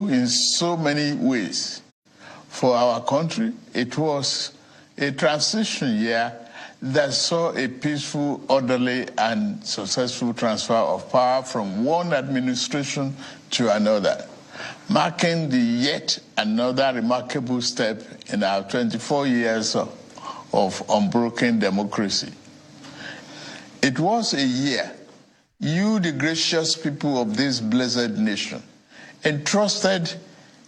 in so many ways. For our country, it was a transition year that saw a peaceful, orderly, and successful transfer of power from one administration to another, marking the yet another remarkable step in our 24 years of unbroken democracy. It was a year you, the gracious people of this blessed nation, entrusted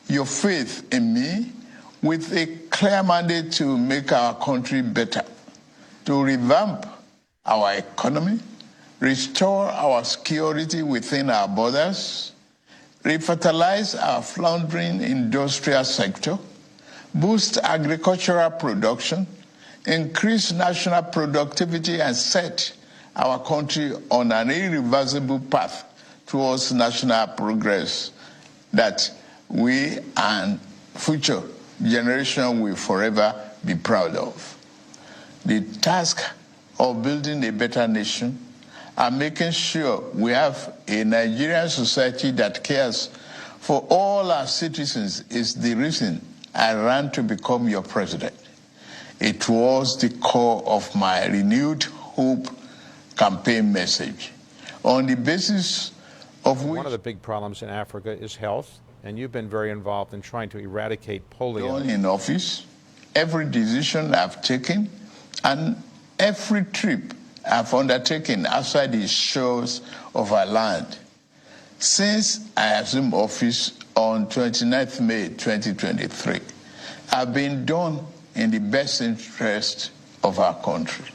your faith in me with a clear mandate to make our country better, to revamp our economy, restore our security within our borders, revitalize our floundering industrial sector, boost agricultural production, increase national productivity, and set our country on an irreversible path towards national progress that we and future generation will forever be proud of. The task of building a better nation and making sure we have a Nigerian society that cares for all our citizens is the reason I ran to become your president. It was the core of my renewed hope campaign message, on the basis of which... One of the big problems in Africa is health, and you've been very involved in trying to eradicate polio. In office, every decision I've taken and every trip I've undertaken outside the shores of our land since I assumed office on 29th May 2023 have been done in the best interest of our country.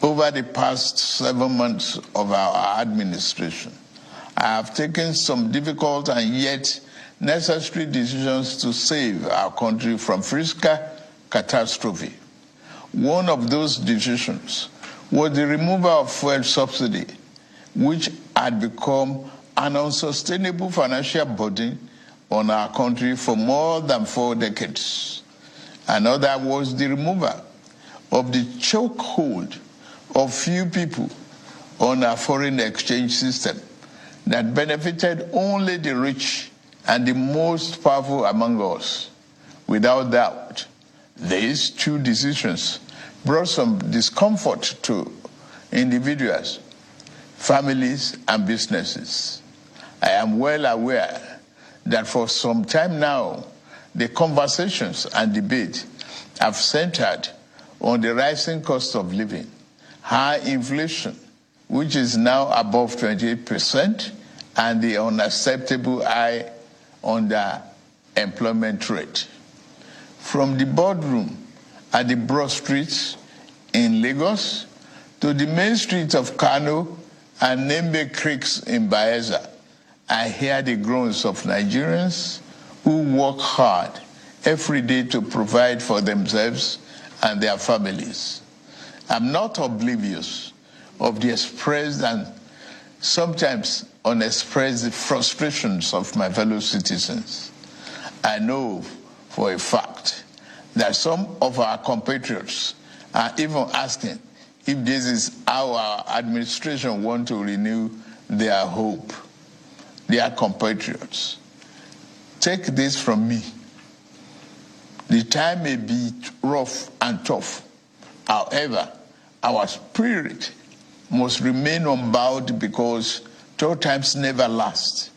Over the past 7 months of our administration, I have taken some difficult and yet necessary decisions to save our country from fiscal catastrophe. One of those decisions was the removal of fuel subsidy, which had become an unsustainable financial burden on our country for more than 4 decades. Another was the removal of the chokehold of few people on our foreign exchange system that benefited only the rich and the most powerful among us. Without doubt, these two decisions brought some discomfort to individuals, families, and businesses. I am well aware that for some time now, the conversations and debate have centered on the rising cost of living, high inflation, which is now above 28%, and the unacceptable high underemployment rate. From the boardroom at the broad streets in Lagos to the main streets of Kano and Nembe Creeks in Bayelsa, I hear the groans of Nigerians who work hard every day to provide for themselves and their families. I'm not oblivious of the expressed and sometimes unexpressed frustrations of my fellow citizens. I know for a fact that some of our compatriots are even asking if this is how our administration wants to renew their hope. Their compatriots, take this from me. The time may be rough and tough. However, our spirit must remain unbowed because tough times never last.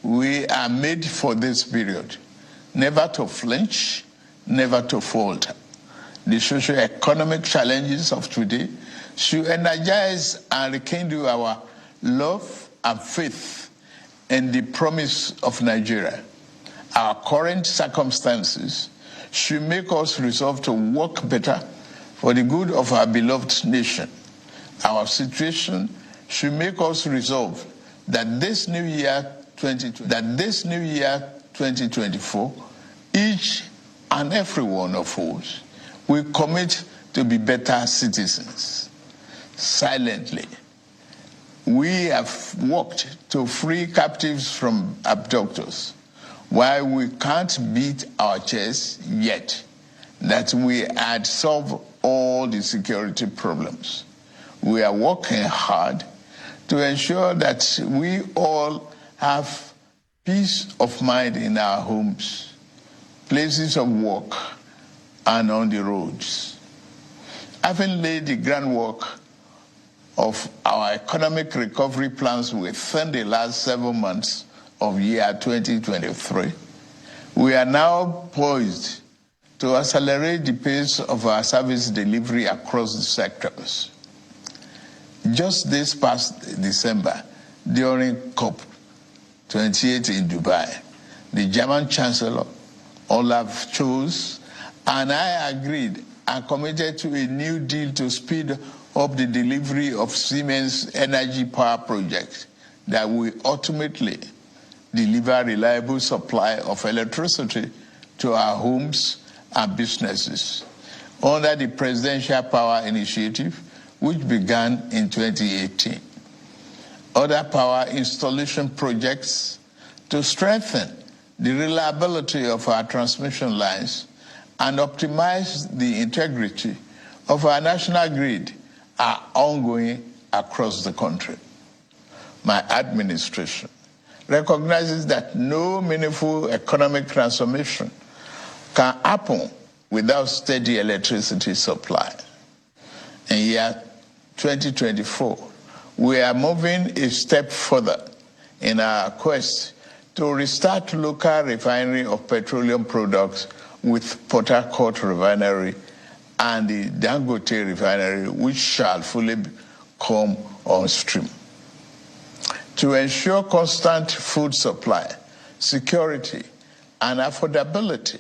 We are made for this period, never to flinch, never to falter. The socio-economic challenges of today should energize and rekindle our love and faith in the promise of Nigeria. Our current circumstances should make us resolve to work better for the good of our beloved nation. Our situation should make us resolve that this new year 2024, each and every one of us will commit to be better citizens. Silently, we have worked to free captives from abductors. While we can't beat our chest yet that we had solved all the security problems, we are working hard to ensure that we all have peace of mind in our homes, places of work, and on the roads. Having laid the groundwork of our economic recovery plans within the last 7 months of year 2023, we are now poised to accelerate the pace of our service delivery across the sectors. Just this past December, during COP28 in Dubai, the German Chancellor, Olaf Scholz, and I agreed and committed to a new deal to speed up the delivery of Siemens energy power projects that will ultimately deliver reliable supply of electricity to our homes and businesses under the Presidential Power Initiative, which began in 2018. Other power installation projects to strengthen the reliability of our transmission lines and optimize the integrity of our national grid are ongoing across the country. My administration recognizes that no meaningful economic transformation can happen without steady electricity supply. In year 2024, we are moving a step further in our quest to restart local refinery of petroleum products with Port Harcourt Refinery and the Dangote Refinery, which shall fully come on stream. To ensure constant food supply, security, and affordability,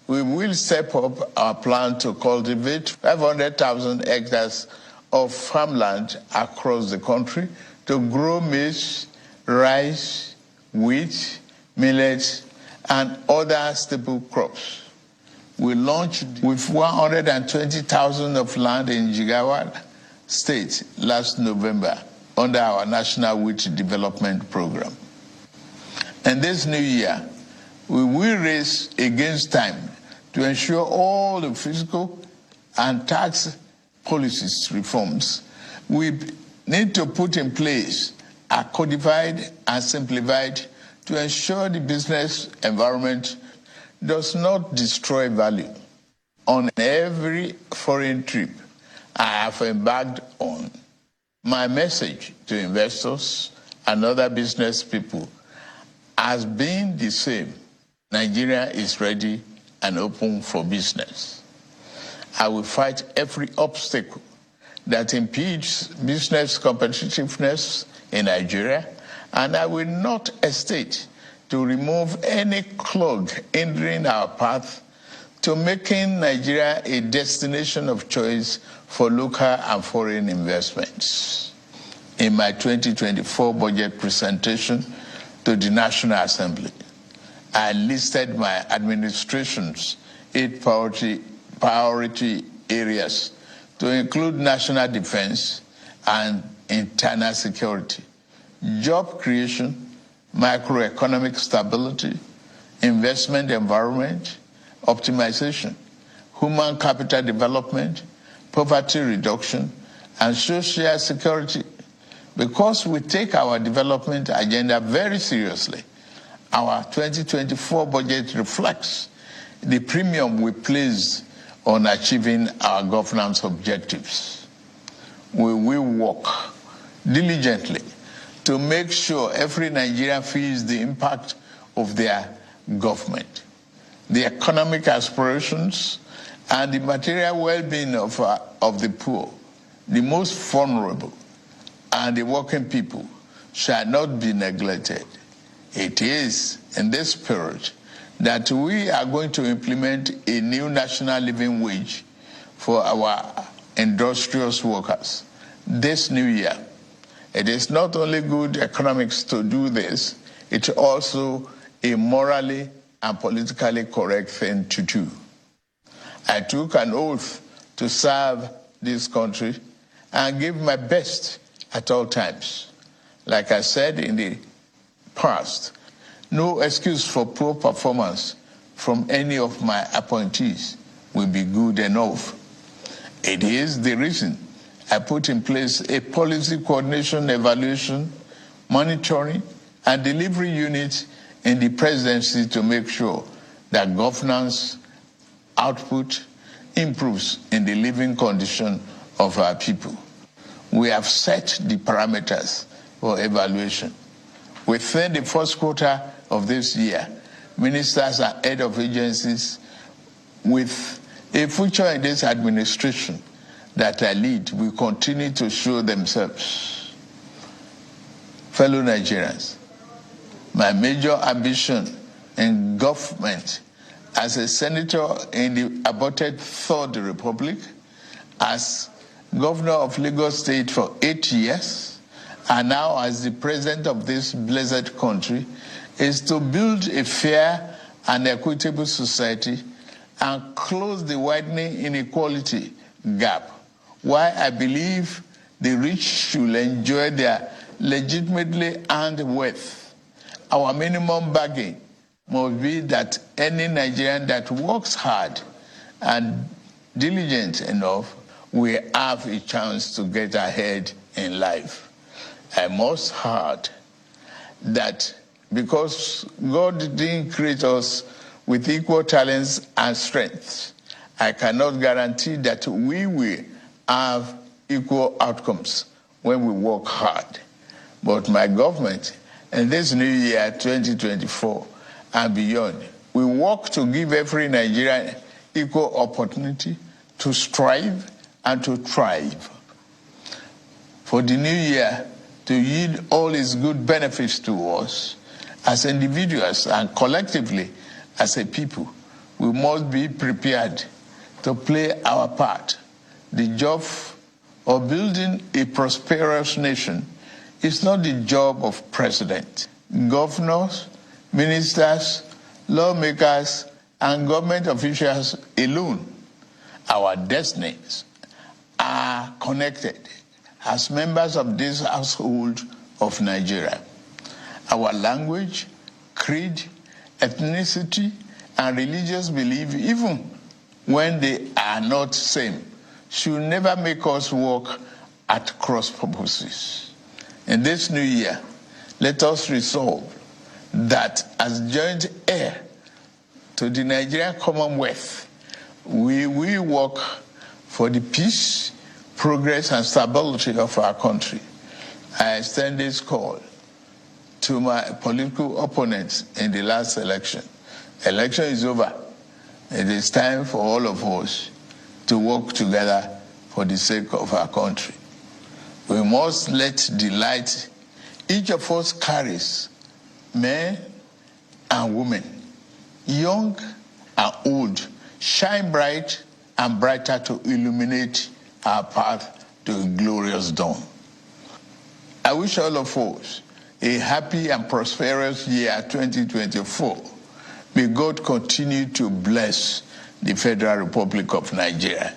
we will step up our plan to cultivate 500,000 hectares of farmland across the country to grow maize, rice, wheat, millet, and other staple crops. We launched with 120,000 of land in Jigawa State last November under our National Wheat Development Program. And this new year, we will race against time to ensure all the fiscal and tax policies reforms we need to put in place are codified and simplified to ensure the business environment does not destroy value. On every foreign trip I have embarked on, my message to investors and other business people has been the same. Nigeria is ready and open for business. I will fight every obstacle that impedes business competitiveness in Nigeria, and I will not hesitate to remove any clog hindering our path to making Nigeria a destination of choice for local and foreign investments. In my 2024 budget presentation to the National Assembly, I listed my administration's 8 priority areas to include national defense and internal security, job creation, macroeconomic stability, investment environment, optimization, human capital development, poverty reduction, and social security. Because we take our development agenda very seriously, our 2024 budget reflects the premium we place on achieving our governance objectives. We will work diligently to make sure every Nigerian feels the impact of their government, the economic aspirations, and the material well-being of the poor, the most vulnerable, and the working people shall not be neglected. It is in this spirit that we are going to implement a new national living wage for our industrious workers this new year. It is not only good economics to do this, it's also a morally and politically correct thing to do. I took an oath to serve this country and give my best at all times. Like I said in the past, no excuse for poor performance from any of my appointees will be good enough. It is the reason I put in place a policy coordination, evaluation, monitoring, and delivery unit in the presidency to make sure that governance output improves in the living condition of our people. We have set the parameters for evaluation. Within the first quarter of this year, ministers and head of agencies with a future in this administration that I lead will continue to show themselves. Fellow Nigerians, my major ambition in government as a senator in the aborted Third Republic, as governor of Lagos State for 8 years, and now as the president of this blessed country, is to build a fair and equitable society and close the widening inequality gap, while I believe the rich should enjoy their legitimately earned wealth. Our minimum bargain must be that any Nigerian that works hard and diligent enough will have a chance to get ahead in life. I must add that because God didn't create us with equal talents and strengths, I cannot guarantee that we will have equal outcomes when we work hard. But my government, in this new year, 2024 and beyond, we work to give every Nigerian equal opportunity to strive and to thrive. For the new year to yield all its good benefits to us, as individuals and collectively as a people, we must be prepared to play our part. The job of building a prosperous nation is not the job of president. Governors, ministers, lawmakers, and government officials alone. Our destinies are connected as members of this household of Nigeria. Our language, creed, ethnicity, and religious belief, even when they are not same, should never make us work at cross purposes. In this new year, let us resolve that as joint heir to the Nigerian Commonwealth, we will work for the peace, progress, and stability of our country. I extend this call to my political opponents in the last election. Election is over. It is time for all of us to work together for the sake of our country. We must let the light each of us carries, men and women, young and old, shine bright and brighter to illuminate our path to a glorious dawn. I wish all of us a happy and prosperous year 2024. May God continue to bless the Federal Republic of Nigeria.